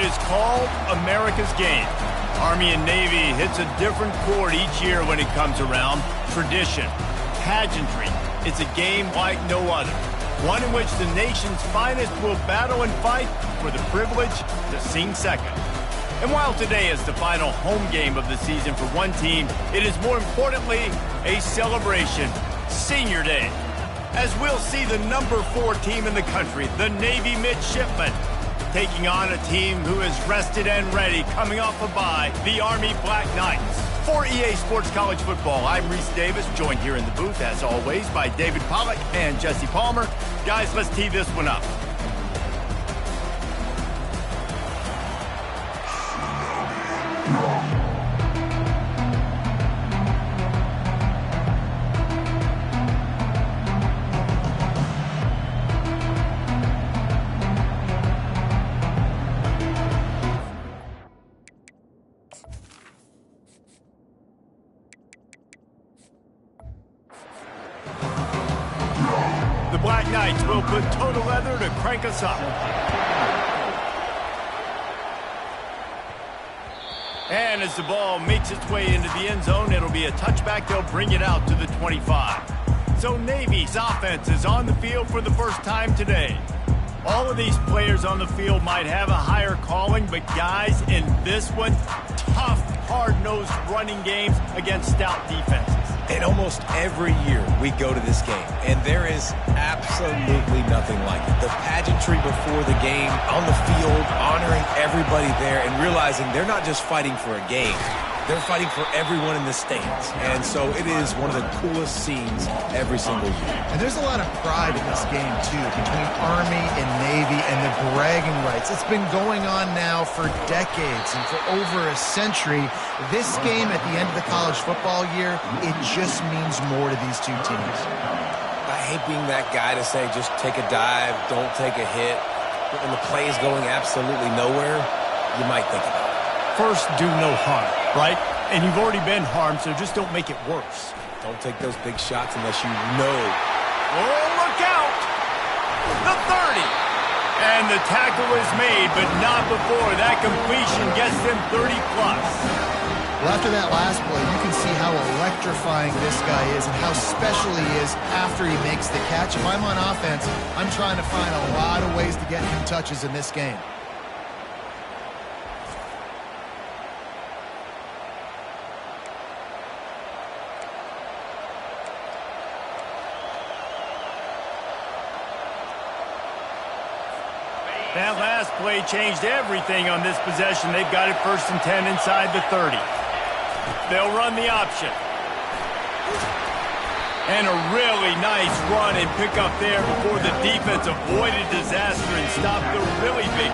is called America's game. Army and Navy hits a different chord each year when it comes around. Tradition, pageantry. It's a game like no other. One in which the nation's finest will battle and fight for the privilege to sing second. And while today is the final home game of the season for one team, it is more importantly a celebration, Senior Day. As we'll see the number 4 team in the country, the Navy Midshipmen, taking on a team who is rested and ready, coming off a bye, the Army Black Knights. For EA Sports College Football, I'm Reese Davis, joined here in the booth, as always, by David Pollack and Jesse Palmer. Guys, let's tee this one up. The Black Knights will put toe to leather to crank us up. And as the ball makes its way into the end zone, it'll be a touchback. They'll bring it out to the 25. So Navy's offense is on the field for the first time today. All of these players on the field might have a higher calling, but guys, in this one, tough, hard-nosed running games against stout defenses. And almost every year we go to this game, and there is absolutely nothing like it. The pageantry before the game, on the field, honoring everybody there, and realizing they're not just fighting for a game. They're fighting for everyone in the stands. And so it is one of the coolest scenes every single year. And there's a lot of pride in this game, too, between Army and Navy and the bragging rights. It's been going on now for decades and for over a century. This game at the end of the college football year, it just means more to these two teams. I hate being that guy to say just take a dive, don't take a hit. But when the play is going absolutely nowhere, you might think about it. First, do no harm, right? And you've already been harmed, so just don't make it worse. Don't take those big shots unless you know. Oh, look out! The 30! And the tackle is made, but not before that completion gets them 30+. Well, after that last play, you can see how electrifying this guy is and how special he is after he makes the catch. If I'm on offense, I'm trying to find a lot of ways to get him touches in this game. That last play changed everything on this possession. They've got it 1st and 10 inside the 30. They'll run the option. And a really nice run and pick up there before the defense avoided disaster and stopped the really big.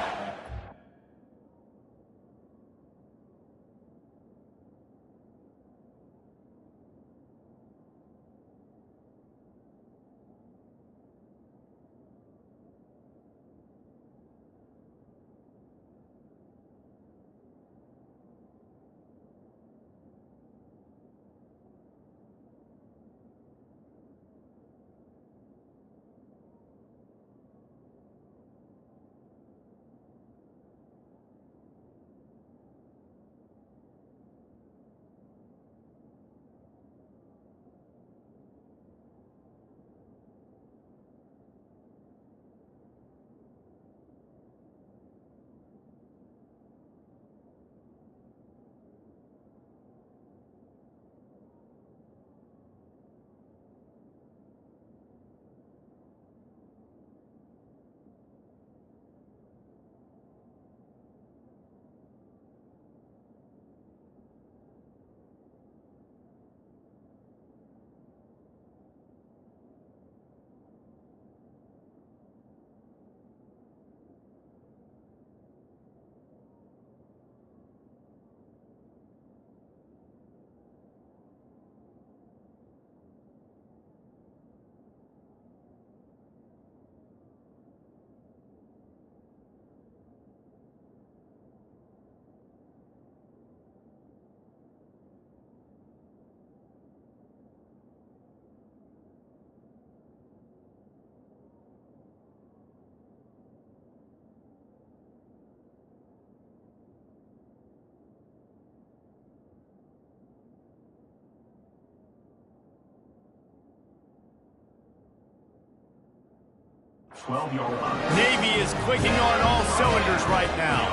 12-yard line. Navy is clicking on all cylinders right now.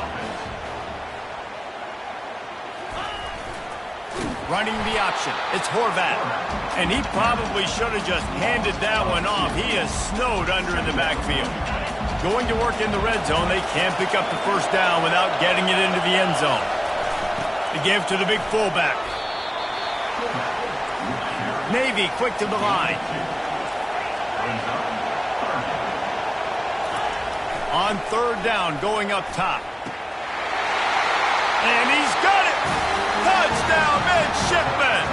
Running the option. It's Horvat. And he probably should have just handed that one off. He is snowed under in the backfield. Going to work in the red zone. They can't pick up the first down without getting it into the end zone. The give to the big fullback. Navy quick to the line. On third down, going up top. And he's got it! Touchdown, midshipman!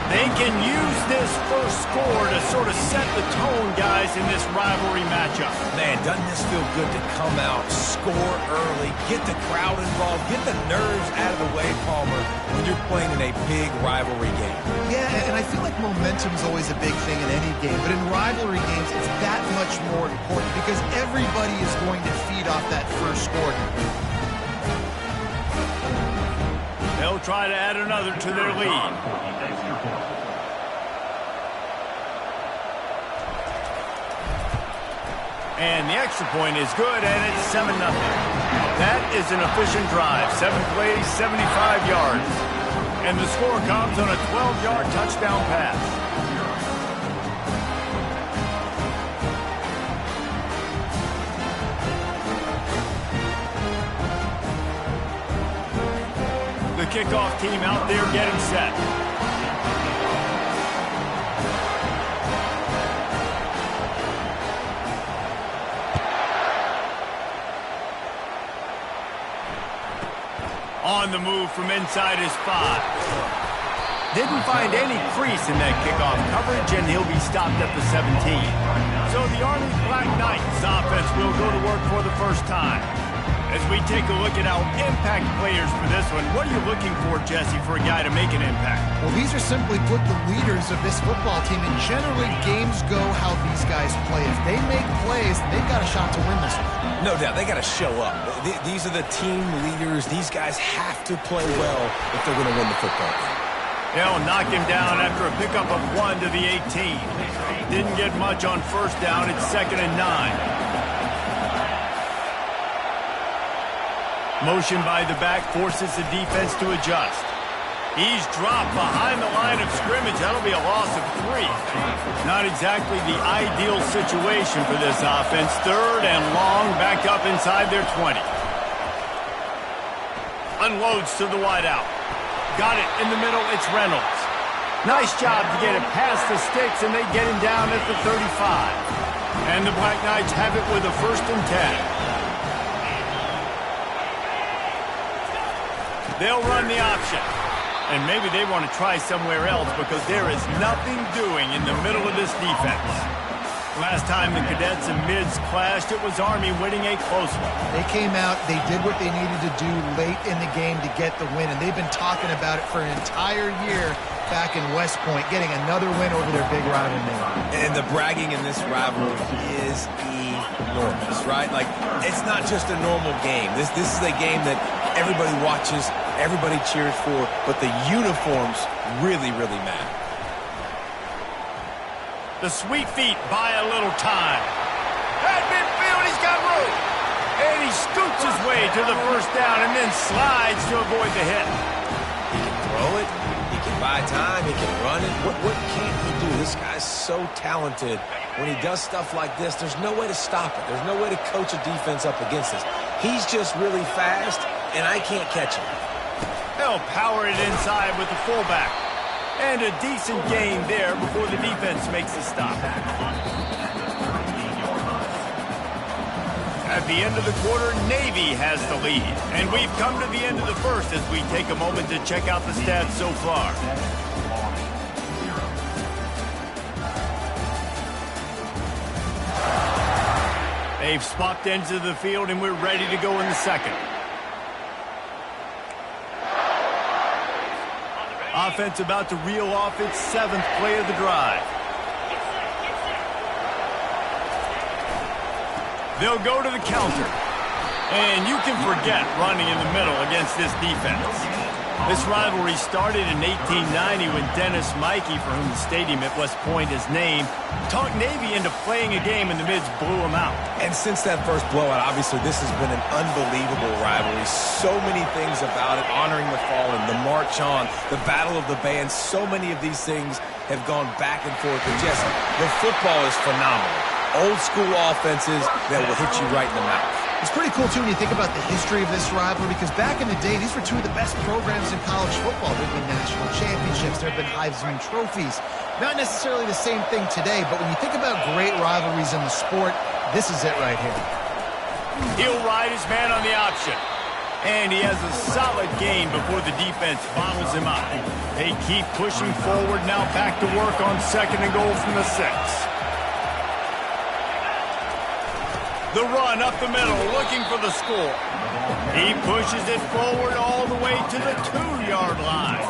They can use this first score to sort of set the tone, guys, in this rivalry matchup. Man, doesn't this feel good to come out, score early, get the crowd involved, get the nerves out of the way, Palmer, when you're playing in a big rivalry game? Yeah, and I feel like momentum's always a big thing in any game, but in rivalry games, it's that much more important because everybody is going to feed off that first score. They'll try to add another to their lead. And the extra point is good, and it's 7-0. That is an efficient drive. 7 plays, 75 yards. And the score comes on a 12-yard touchdown pass. The kickoff team out there getting set. On the move from inside his 5. Didn't find any crease in that kickoff coverage, and he'll be stopped at the 17. So the Army Black Knights offense will go to work for the first time. As we take a look at our impact players for this one, what are you looking for, Jesse, for a guy to make an impact? Well, these are simply put the leaders of this football team, and generally games go how these guys play. If they make plays, they've got a shot to win this one. No doubt, they got to show up. These are the team leaders. These guys have to play well if they're going to win the football game. They'll knock him down after a pickup of 1 to the 18. Didn't get much on first down. It's 2nd and 9. Motion by the back forces the defense to adjust. He's dropped behind the line of scrimmage. That'll be a loss of 3. Not exactly the ideal situation for this offense. 3rd and long, back up inside their 20. Unloads to the wideout. Got it in the middle. It's Reynolds. Nice job to get it past the sticks, and they get him down at the 35. And the Black Knights have it with a 1st and 10. They'll run the option. And maybe they want to try somewhere else because there is nothing doing in the middle of this defense. Last time the Cadets and Mids clashed, it was Army winning a close one. They came out, they did what they needed to do late in the game to get the win, and they've been talking about it for an entire year back in West Point, getting another win over their big rival Navy. And the bragging in this rivalry is enormous, right? Like, it's not just a normal game. This is a game that everybody watches, everybody cheers for, but the uniforms really, really matter. The sweet feet buy a little time. At midfield, he's got room. And he scoots his way to the first down and then slides to avoid the hit. He can throw it. He can buy time. He can run it. What can't he do? This guy's so talented. When he does stuff like this, there's no way to stop it. There's no way to coach a defense up against this. He's just really fast, and I can't catch him. They'll power it inside with the fullback. And a decent gain there before the defense makes the stop. At the end of the quarter, Navy has the lead. And we've come to the end of the first as we take a moment to check out the stats so far. They've swapped ends of the field, and we're ready to go in the second. Offense about to reel off its 7th play of the drive. They'll go to the counter. And you can forget running in the middle against this defense. This rivalry started in 1890 when Dennis Mikey, for whom the stadium at West Point is named, talked Navy into playing a game and the Mids blew him out. And since that first blowout, obviously this has been an unbelievable rivalry. So many things about it, honoring the fallen, the march on, the battle of the bands. So many of these things have gone back and forth. And just, the football is phenomenal. Old school offenses that will hit you right in the mouth. It's pretty cool, too, when you think about the history of this rivalry, because back in the day, these were two of the best programs in college football. There have been national championships. There have been Heisman trophies. Not necessarily the same thing today, but when you think about great rivalries in the sport, this is it right here. He'll ride his man on the option. And he has a solid gain before the defense bottles him up. They keep pushing forward, now back to work on 2nd and goal from the 6. The run up the middle, looking for the score. He pushes it forward all the way to the 2-yard line.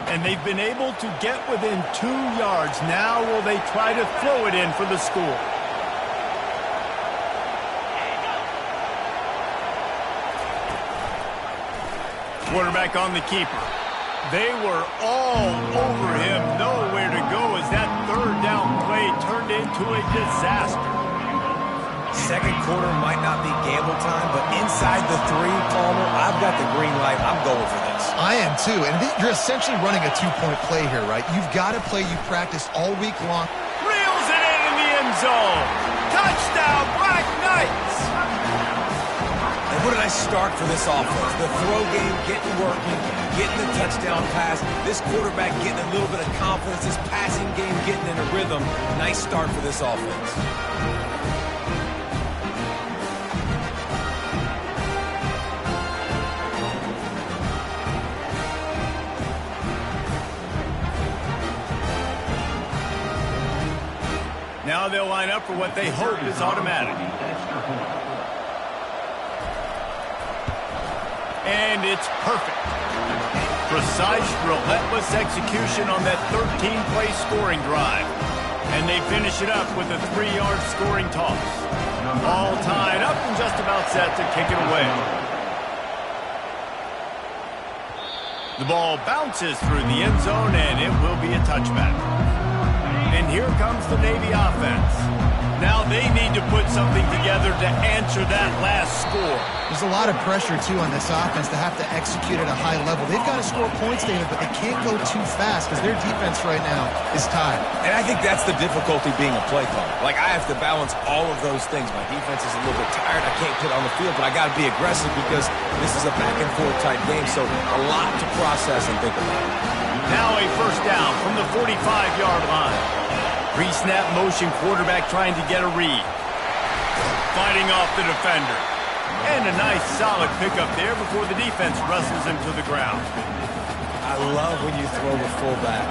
And they've been able to get within 2 yards. Now will they try to throw it in for the score? Quarterback on the keeper. They were all over him, nowhere to go as that 3rd down play turned into a disaster. Second quarter might not be gamble time, but inside the 3, Palmer, I've got the green light. I'm going for this. I am, too. And you're essentially running a 2-point play here, right? You've got to play you practice all week long. Reels it in the end zone. Touchdown, Black Knights. And what a nice start for this offense. The throw game getting working, getting the touchdown pass. This quarterback getting a little bit of confidence. This passing game getting in a rhythm. Nice start for this offense. Now they'll line up for what they hope is automatic. And it's perfect. Precise, relentless execution on that 13-play scoring drive. And they finish it up with a 3-yard scoring toss. All tied up and just about set to kick it away. The ball bounces through the end zone, and it will be a touchback. And here comes the Navy offense. Now they need to put something together to answer that last score. There's a lot of pressure, too, on this offense to have to execute at a high level. They've got to score points, David, but they can't go too fast because their defense right now is tied. And I think that's the difficulty being a play caller. Like, I have to balance all of those things. My defense is a little bit tired. I can't get on the field, but I got to be aggressive because this is a back-and-forth type game, so a lot to process and think about. Now a 1st down from the 45-yard line. Pre-snap motion quarterback trying to get a read. Fighting off the defender. And a nice solid pickup there before the defense wrestles him to the ground. I love when you throw the fullback.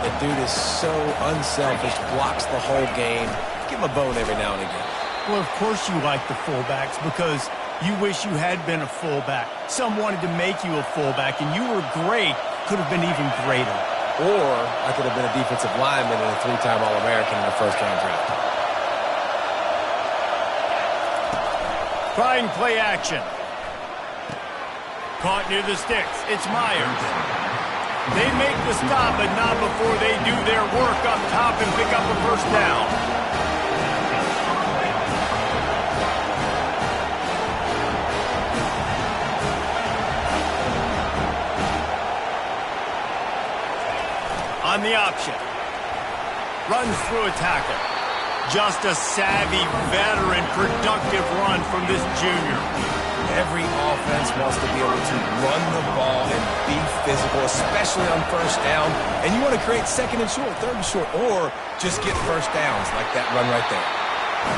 The dude is so unselfish, blocks the whole game. Give him a bone every now and again. Well, of course you like the fullbacks because you wish you had been a fullback. Some wanted to make you a fullback, and you were great. Could have been even greater. Or I could have been a defensive lineman and a 3-time All-American in the 1st-round draft. Trying play action. Caught near the sticks. It's Myers. They make the stop, but not before they do their work up top and pick up a 1st down. On the option. Runs through a tackle. Just a savvy, veteran, productive run from this junior. Every offense wants to be able to run the ball and be physical, especially on 1st down. And you want to create 2nd and short, 3rd and short, or just get 1st downs like that run right there.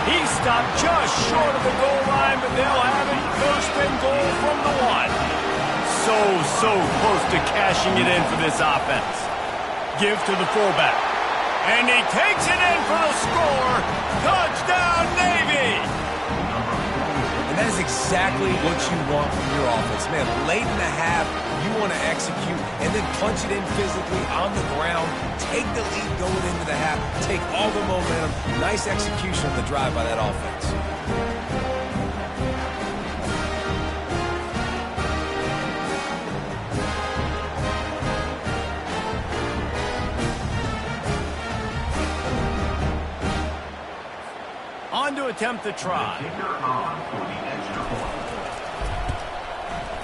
He stopped just short of the goal line, but they'll have it 1st and goal from the 1. So close to cashing it in for this offense. Give to the fullback. And he takes it in for the score. Touchdown, Navy! And And that is exactly what you want from your offense. Man, late in the half, you want to execute and then punch it in physically on the ground. Take the lead going into the half. Take all the momentum. Nice execution on the drive by that offense. On to attempt the try.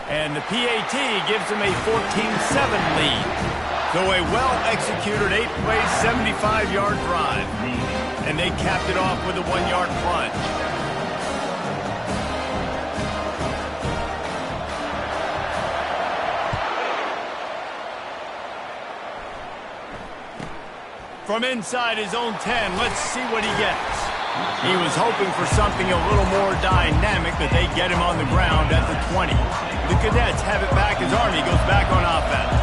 And the PAT gives them a 14-7 lead. So a well-executed 8-play, 75-yard drive. And they capped it off with a 1-yard plunge. From inside his own 10, let's see what he gets. He was hoping for something a little more dynamic, but they get him on the ground at the 20. The Cadets have it back as Army goes back on offense.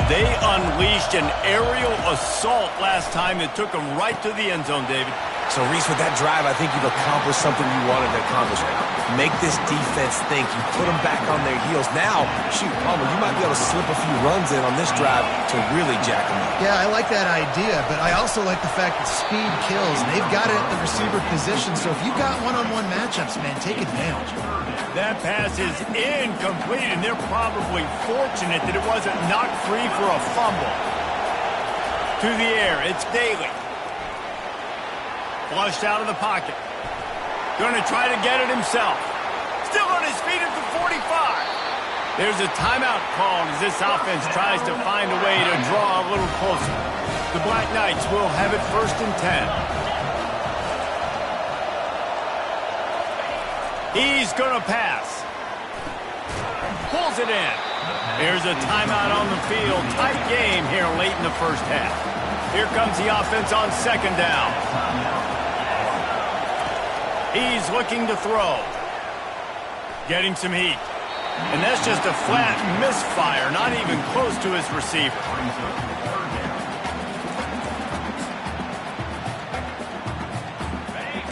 They unleashed an aerial assault last time that took them right to the end zone, David. So, Reese, with that drive, I think you've accomplished something you wanted to accomplish. Make this defense think. You put them back on their heels. Now, shoot, Palmer, you might be able to slip a few runs in on this drive to really jack them up. Yeah, I like that idea, but I also like the fact that speed kills, and they've got it at the receiver position. So if you've got one-on-one matchups, man, take advantage. That pass is incomplete, and they're probably fortunate that it wasn't knocked free for a fumble. To the air, it's Daly. Flushed out of the pocket. Going to try to get it himself. Still on his feet at the 45. There's a timeout called as this offense tries to find a way to draw a little closer. The Black Knights will have it 1st and 10. He's going to pass. Pulls it in. Here's a timeout on the field. Tight game here late in the first half. Here comes the offense on 2nd down. He's looking to throw. Getting some heat. And that's just a flat misfire, not even close to his receiver.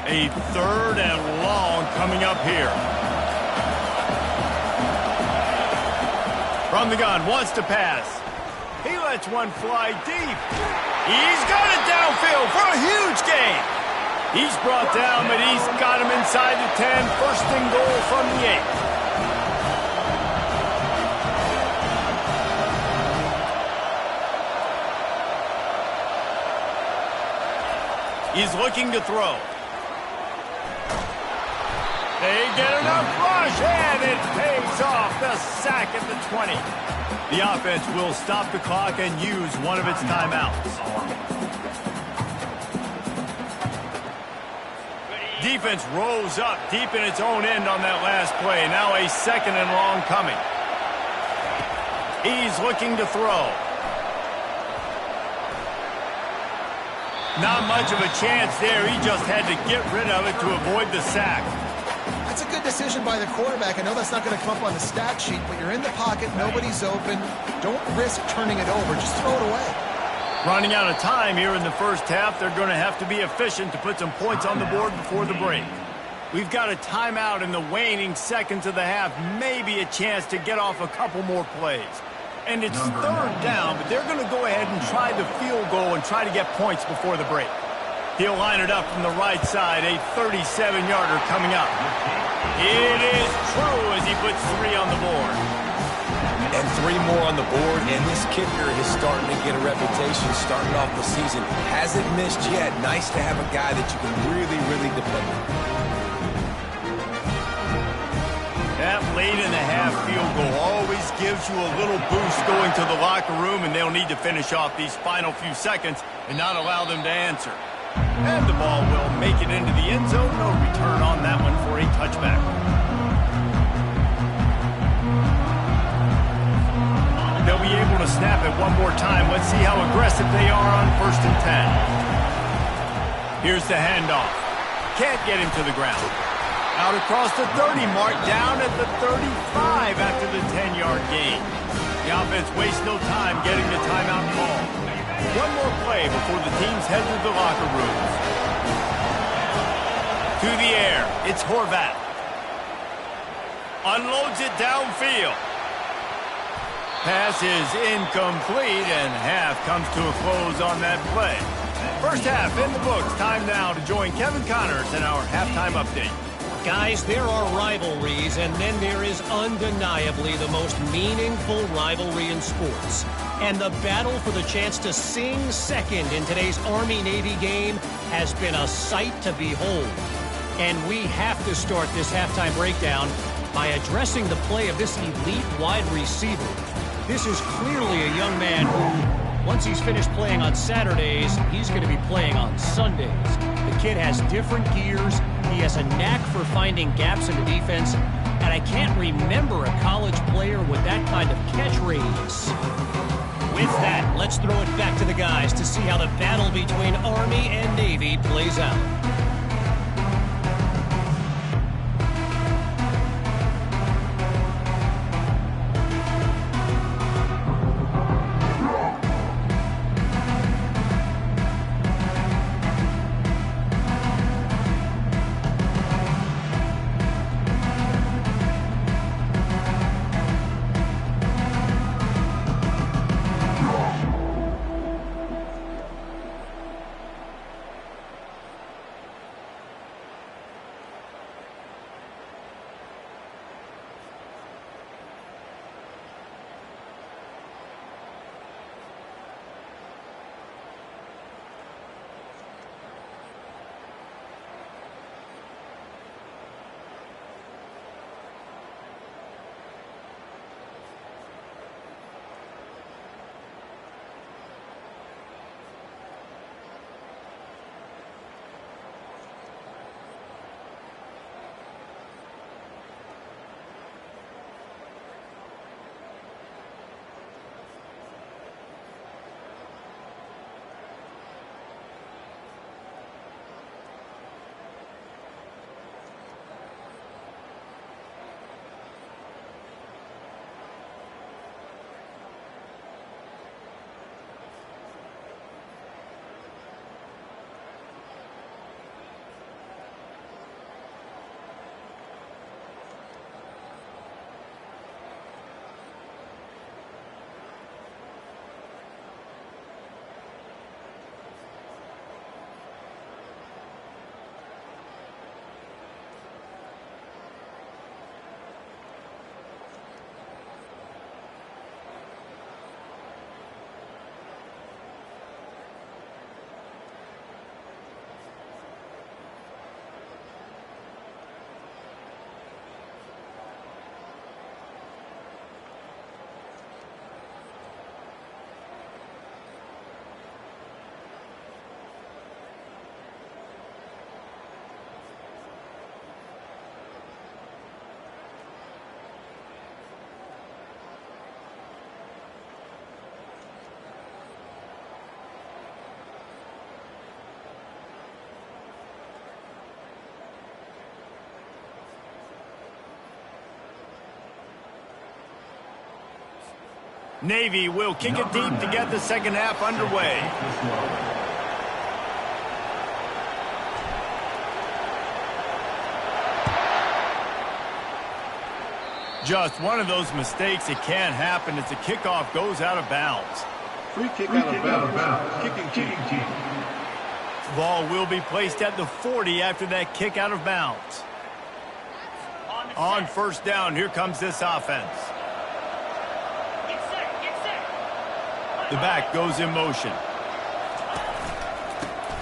A 3rd and long coming up here. From the gun, wants to pass. He lets one fly deep. He's got it downfield for a huge gain. He's brought down, but he's got him inside the 10. 1st and goal from the 8. He's looking to throw. They get enough rush, and it pays off. The sack at the 20. The offense will stop the clock and use one of its timeouts. Defense rolls up deep in its own end on that last play. Now a 2nd and long coming. He's looking to throw. Not much of a chance there. He just had to get rid of it to avoid the sack. That's a good decision by the quarterback. I know that's not going to come up on the stat sheet, but you're in the pocket, nobody's open. Don't risk turning it over. Just throw it away. Running out of time here in the first half. They're going to have to be efficient to put some points on the board before the break. We've got a timeout in the waning seconds of the half. Maybe a chance to get off a couple more plays. And it's 3rd down, but they're going to go ahead and try the field goal and try to get points before the break. He'll line it up from the right side. A 37-yarder coming up. It is true as he puts 3 on the board. And 3 more on the board, and this kicker is starting to get a reputation starting off the season. Hasn't missed yet. Nice to have a guy that you can really, really depend on. That late in the half field goal always gives you a little boost going to the locker room, and they'll need to finish off these final few seconds and not allow them to answer. And the ball will make it into the end zone. No return on that one for a touchback. They'll be able to snap it one more time. Let's see how aggressive they are on 1st and 10. Here's the handoff. Can't get him to the ground. Out across the 30 mark, down at the 35 after the 10-yard gain. The offense wastes no time getting the timeout call. One more play before the teams head to the locker rooms. To the air, it's Horvat. Unloads it downfield. Pass is incomplete, and half comes to a close on that play. First half in the books. Time now to join Kevin Connors in our halftime update. Guys, there are rivalries, and then there is undeniably the most meaningful rivalry in sports. And the battle for the chance to sing second in today's Army-Navy game has been a sight to behold. And we have to start this halftime breakdown by addressing the play of this elite wide receiver. This is clearly a young man who, once he's finished playing on Saturdays, he's going to be playing on Sundays. The kid has different gears. He has a knack for finding gaps in the defense. And I can't remember a college player with that kind of catch radius. With that, let's throw it back to the guys to see how the battle between Army and Navy plays out. Navy will kick it deep to get the second half underway. Just one of those mistakes. It can't happen as the kickoff goes out of bounds. Free kick out of bounds. Kicking team. Ball will be placed at the 40 after that kick out of bounds. On first down, here comes this offense. The back goes in motion.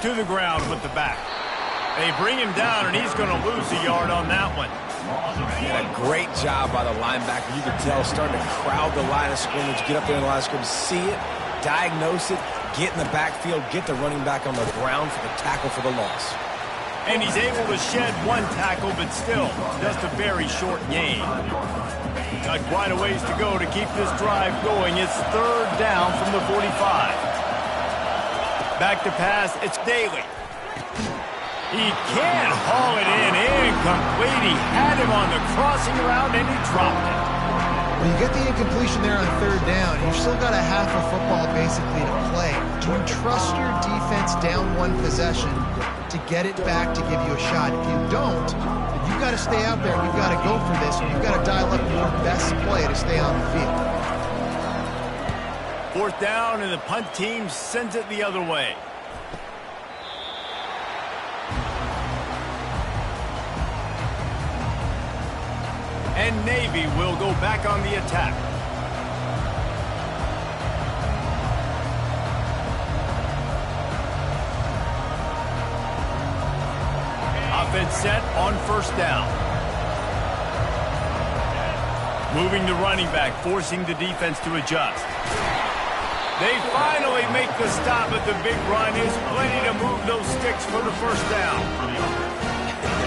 To the ground with the back. They bring him down, and he's going to lose a yard on that one. And a great job by the linebacker. You can tell, starting to crowd the line of scrimmage, get up there in the line of scrimmage, see it, diagnose it, get in the backfield, get the running back on the ground for the tackle for the loss. And he's able to shed one tackle, but still, just a very short gain. Got quite a ways to go to keep this drive going. It's third down from the 45. Back to pass, it's Daly. He can't haul it in. Incomplete. He had him on the crossing route, and he dropped it. Well, you get the incompletion there on third down. You've still got a half of football basically to play. Do you trust your defense down one possession to get it back to give you a shot? If you don't, the You've got to stay out there. You've got to go for this. You've got to dial up your best play to stay on the field. Fourth down, and the punt team sends it the other way. And Navy will go back on the attack. Offense set on first down. Moving the running back, forcing the defense to adjust. They finally make the stop at the big run. Is plenty to move those sticks for the first down.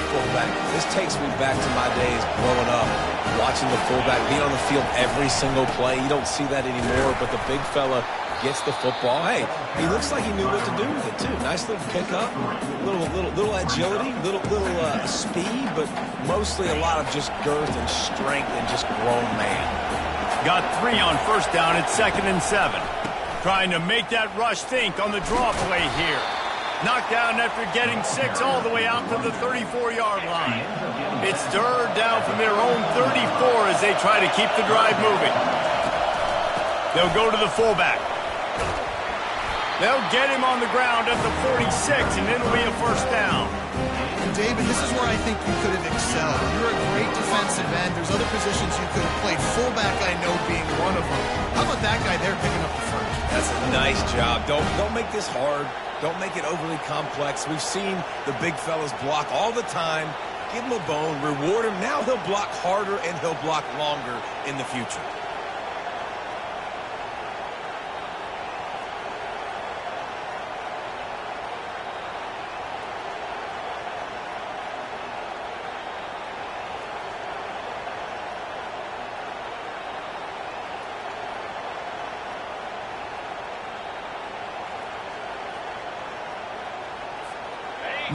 Fullback. This takes me back to my days growing up, watching the fullback be on the field every single play. You don't see that anymore, but the big fella gets the football. Hey, he looks like he knew what to do with it, too. Nice little pickup, little agility, little speed, but mostly a lot of just girth and strength and just grown man. Got 3 on first down at 2nd and 7. Trying to make that rush think on the draw play here. Knocked down after getting 6 all the way out to the 34-yard line. It's third down from their own 34 as they try to keep the drive moving. They'll go to the fullback. They'll get him on the ground at the 46, and it'll be a first down. And David, this is where I think you could have excelled. You're a great defensive end. There's other positions you could have played. Fullback, I know, being one of them. How about that guy there picking up the first? That's a nice job. Don't make this hard. Don't make it overly complex. We've seen the big fellas block all the time. Give him a bone, reward him. Now he'll block harder and he'll block longer in the future.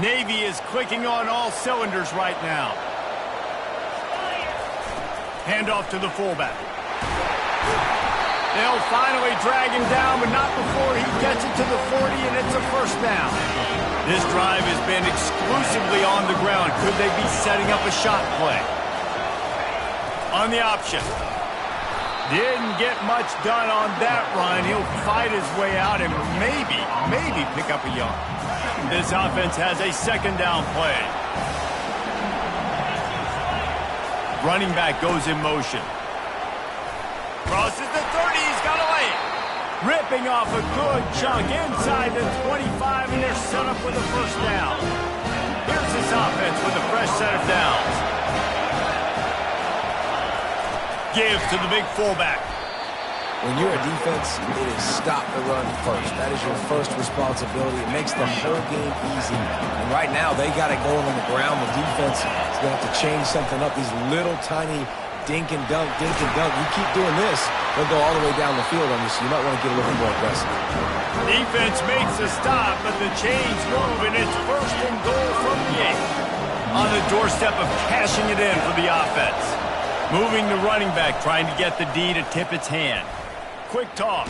Navy is clicking on all cylinders right now. Handoff to the fullback. They'll finally drag him down, but not before he gets it to the 40, and it's a first down. This drive has been exclusively on the ground. Could they be setting up a shot play? On the option. Didn't get much done on that run. He'll fight his way out and maybe pick up a yard. This offense has a second down play. Running back goes in motion. Crosses the 30, he's got to lay it. Ripping off a good chunk inside the 25, and they're set up with a first down. Here's this offense with a fresh set of downs. Gives to the big fullback. When you're a defense, it is stop the run first. That is your first responsibility. It makes the whole game easy. And right now, they got it going on the ground. The defense is going to have to change something up. These little tiny dink and dunk, dink and dunk. You keep doing this, they'll go all the way down the field on you, so you might want to get a little more aggressive. Defense makes a stop, but the chains move, and it's first and goal from the 8. On the doorstep of cashing it in for the offense. Moving the running back, trying to get the D to tip its hand. Quick toss.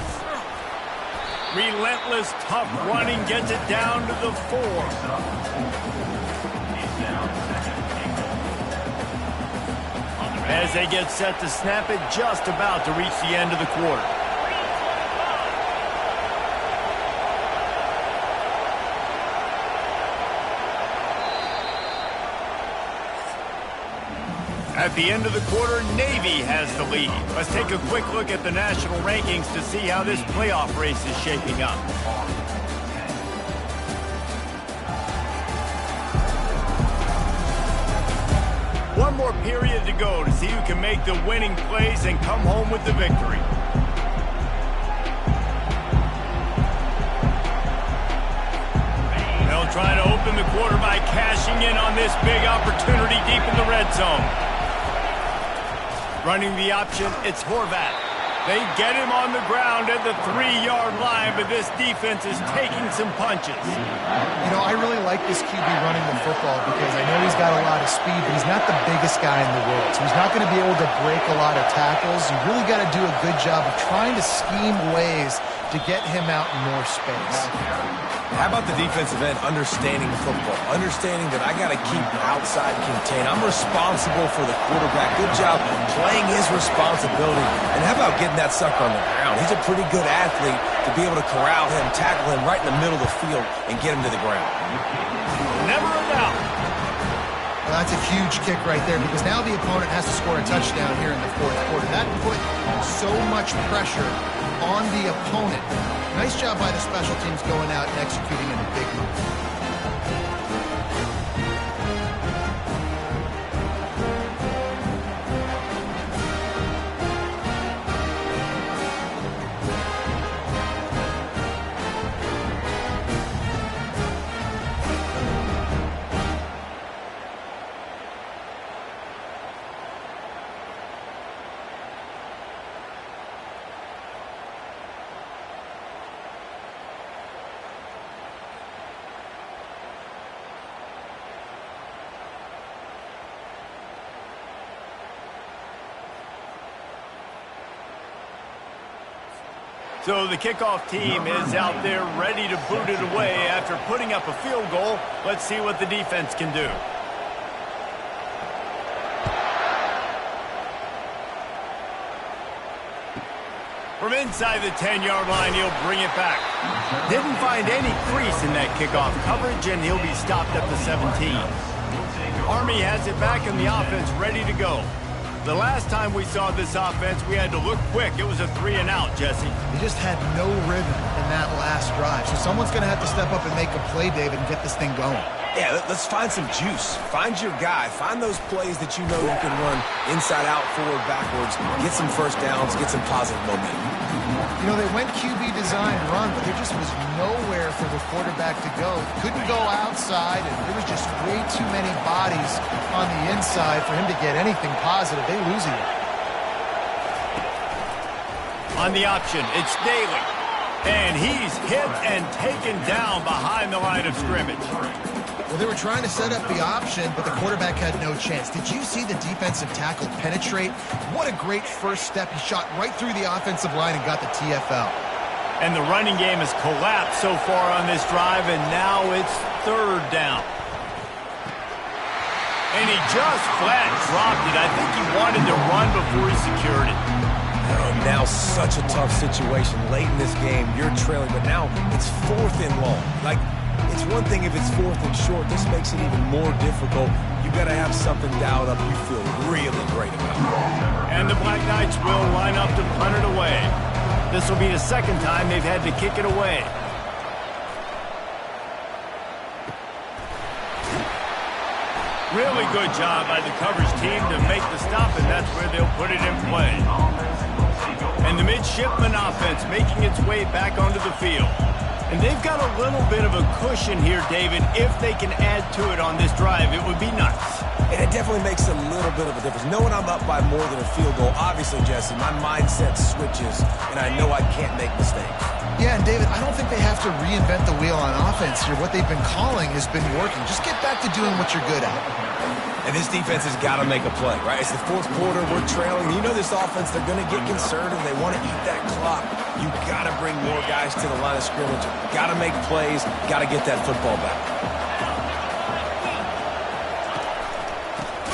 Relentless, tough running gets it down to the 4. As they get set to snap it, just about to reach the end of the quarter. At the end of the quarter, Navy has the lead. Let's take a quick look at the national rankings to see how this playoff race is shaping up. One more period to go to see who can make the winning plays and come home with the victory. They'll try to open the quarter by cashing in on this big opportunity deep in the red zone. Running the option, it's Horvat. They get him on the ground at the 3-yard line, but this defense is taking some punches. You know, I really like this QB running the football because I know he's got a lot of speed, but he's not the biggest guy in the world. So he's not going to be able to break a lot of tackles. You really got to do a good job of trying to scheme ways to get him out in more space. How about the defensive end understanding football, understanding that I got to keep outside contained. I'm responsible for the quarterback. Good job playing his responsibility. And how about getting that sucker on the ground? He's a pretty good athlete to be able to corral him, tackle him right in the middle of the field, and get him to the ground. Never a doubt. Well, that's a huge kick right there because now the opponent has to score a touchdown here in the fourth quarter. That put so much pressure on the opponent. Nice job by the special teams going out and executing in a big move. So the kickoff team is out there ready to boot it away after putting up a field goal. Let's see what the defense can do. From inside the 10-yard line, he'll bring it back. Didn't find any crease in that kickoff coverage, and he'll be stopped at the 17. Army has it back in the offense, ready to go. The last time we saw this offense, we had to look quick. It was a 3-and-out, Jesse. They just had no rhythm in that last drive. So someone's going to have to step up and make a play, David, and get this thing going. Yeah, let's find some juice. Find your guy. Find those plays that you know you can run inside out, forward, backwards. Get some first downs. Get some positive momentum. You know, they went QB design run, but there just was nowhere for the quarterback to go. Couldn't go outside, and there was just way too many bodies on the inside for him to get anything positive. They lose it. On the option, it's Daly. And he's hit and taken down behind the line of scrimmage. Well, they were trying to set up the option, but the quarterback had no chance. Did you see the defensive tackle penetrate? What a great first step. He shot right through the offensive line and got the TFL. And the running game has collapsed so far on this drive, and now it's third down. And he just flat dropped it. I think he wanted to run before he secured it. Now such a tough situation late in this game. You're trailing, but now it's fourth and long. Like, it's one thing if it's fourth and short. This makes it even more difficult. You got to have something dialed up you feel really great about. And the Black Knights will line up to punt it away. This will be the second time they've had to kick it away. Really good job by the coverage team to make the stop, and that's where they'll put it in play. And the midshipman offense making its way back onto the field. And they've got a little bit of a cushion here, David. If they can add to it on this drive, it would be nice. And it definitely makes a little bit of a difference. Knowing I'm up by more than a field goal, obviously, Jesse, my mindset switches, and I know I can't make mistakes. Yeah, and David, I don't think they have to reinvent the wheel on offense here. What they've been calling has been working. Just get back to doing what you're good at. And this defense has got to make a play, right? It's the fourth quarter. We're trailing. You know this offense, they're going to get conservative. They want to eat that clock. You got to bring more guys to the line of scrimmage. Got to make plays. Got to get that football back.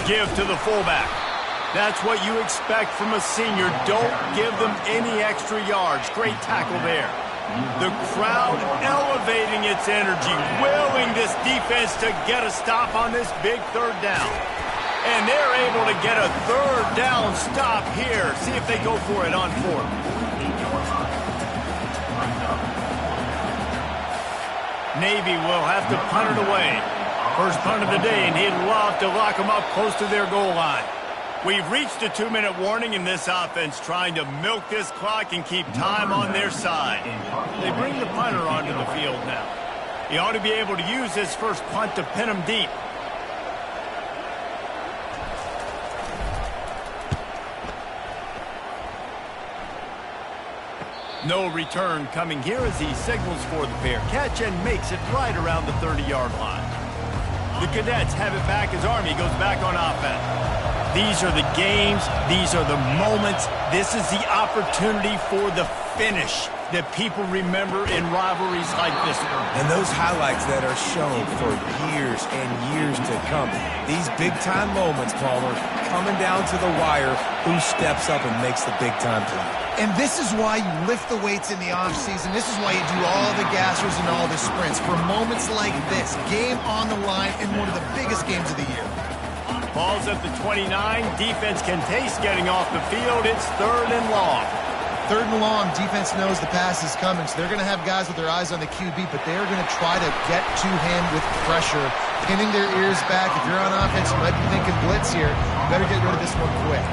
Give to the fullback. That's what you expect from a senior. Don't give them any extra yards. Great tackle there. The crowd elevating its energy, willing this defense to get a stop on this big third down. And they're able to get a third down stop here. See if they go for it on fourth. Navy will have to punt it away. First punt of the day, and he'd love to lock them up close to their goal line. We've reached a 2-minute warning in this offense, trying to milk this clock and keep time on their side. They bring the punter onto the field now. He ought to be able to use his first punt to pin him deep. No return coming here as he signals for the fair catch and makes it right around the 30-yard line. The Cadets have it back as Army goes back on offense. These are the games. These are the moments. This is the opportunity for the finish. that people remember in rivalries like this one. And those highlights that are shown for years and years to come. These big-time moments, Palmer, coming down to the wire, who steps up and makes the big-time play. And this is why you lift the weights in the offseason. This is why you do all the gassers and all the sprints. For moments like this, game on the line in one of the biggest games of the year. Ball's at the 29. Defense can taste getting off the field. It's 3rd and long. 3rd and long, defense knows the pass is coming, so they're going to have guys with their eyes on the QB, but they're going to try to get to him with pressure, pinning their ears back. If you're on offense, you might be thinking blitz here. You better get rid of this one quick.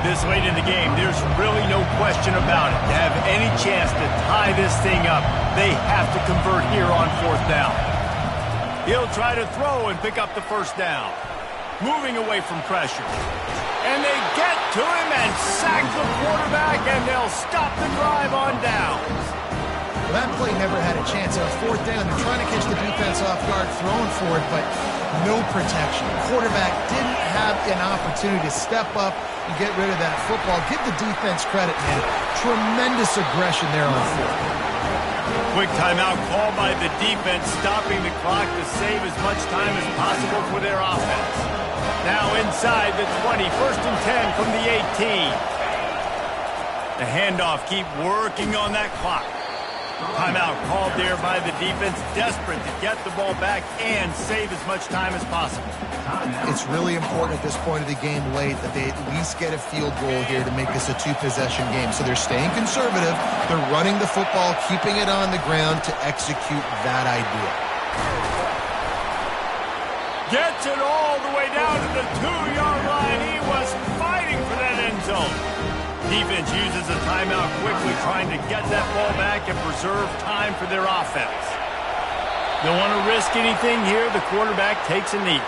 This late in the game, there's really no question about it. To have any chance to tie this thing up, they have to convert here on 4th down. He'll try to throw and pick up the 1st down. Moving away from pressure. And they get to him and sack the quarterback, and they'll stop the drive on downs. Well, that play never had a chance. On 4th down, they're trying to catch the defense off guard, throwing for it, but no protection. Quarterback didn't have an opportunity to step up and get rid of that football. Give the defense credit, man. Tremendous aggression there on 4th. Quick timeout called by the defense, stopping the clock to save as much time as possible for their offense. Now inside the 20, 1st and 10 from the 18. The handoff, keep working on that clock. Timeout called there by the defense, desperate to get the ball back and save as much time as possible. It's really important at this point of the game late that they at least get a field goal here to make this a 2-possession game. So they're staying conservative. They're running the football, keeping it on the ground to execute that idea. Gets it all the way down to the 2-yard line. He was fighting for that end zone. Defense uses a timeout quickly, trying to get that ball back and preserve time for their offense. Don't want to risk anything here. The quarterback takes a knee.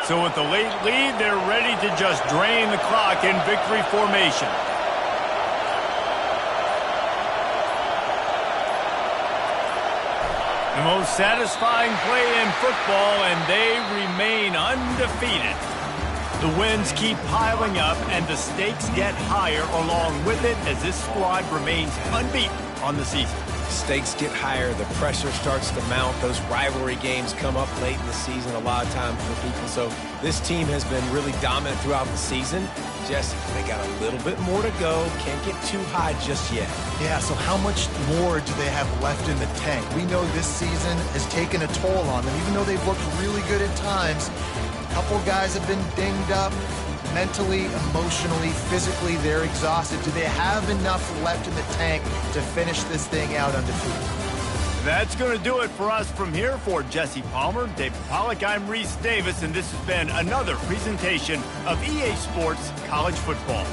So with the late lead, they're ready to just drain the clock in victory formation. The most satisfying play in football, and they remain undefeated. The wins keep piling up, and the stakes get higher along with it as this squad remains unbeaten on the season. Stakes get higher, the pressure starts to mount, those rivalry games come up late in the season a lot of times for people. So this team has been really dominant throughout the season. Just, they got a little bit more to go, can't get too high just yet. Yeah, so how much more do they have left in the tank? We know this season has taken a toll on them, even though they've looked really good at times. A couple guys have been dinged up. Mentally, emotionally, physically, they're exhausted. Do they have enough left in the tank to finish this thing out undefeated? That's going to do it for us from here. For Jesse Palmer, David Pollack, I'm Reese Davis, and this has been another presentation of EA Sports College Football.